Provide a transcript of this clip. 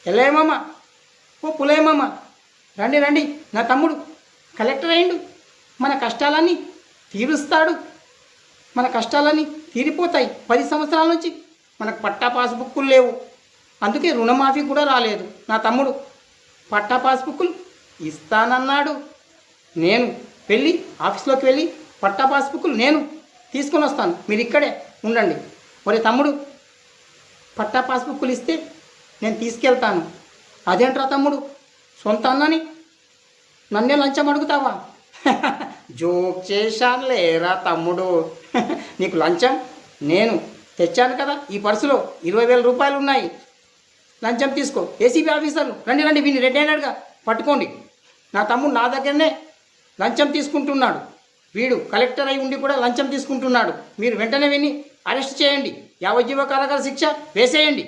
ఎల్లయ్యమ్మ, ఓ పులయ్యమ్మ, రండి రండి. నా తమ్ముడు కలెక్టర్ అయిండు. మన కష్టాలన్నీ తీరుస్తాడు. మన కష్టాలన్నీ తీరిపోతాయి. 10 సంవత్సరాల నుంచి మనకు పట్టా పాస్బుక్కులు లేవు. అందుకే రుణమాఫీ కూడా రాలేదు. నా తమ్ముడు పట్టా పాస్బుక్కులు ఇస్తానన్నాడు. నేను వెళ్ళి ఆఫీస్లోకి వెళ్ళి పట్టా పాస్బుక్కులు నేను తీసుకొని వస్తాను. మీరు ఇక్కడే ఉండండి. ఒరే తమ్ముడు, పట్టా పాస్బుక్కులు ఇస్తే నేను తీసుకెళ్తాను. అదేంట్రా తమ్ముడు, సొంత అన్నని నన్నే లంచం అడుగుతావా? జోక్ చేశాను లేరా తమ్ముడు. నీకు లంచం నేను తెచ్చాను కదా. ఈ పర్సులో 20,000 రూపాయలు ఉన్నాయి. లంచం తీసుకో. ఏసీబీ ఆఫీసర్లు రండి రండి, వీడిని రెడ్ హ్యాండెడ్గా పట్టుకోండి. నా తమ్ముడు నా దగ్గరనే లంచం తీసుకుంటున్నాడు. వీడు కలెక్టర్ అయి ఉండి కూడా లంచం తీసుకుంటున్నాడు. మీరు వెంటనే విని అరెస్ట్ చేయండి. యావజ్జీవ కారాగార శిక్ష వేసేయండి.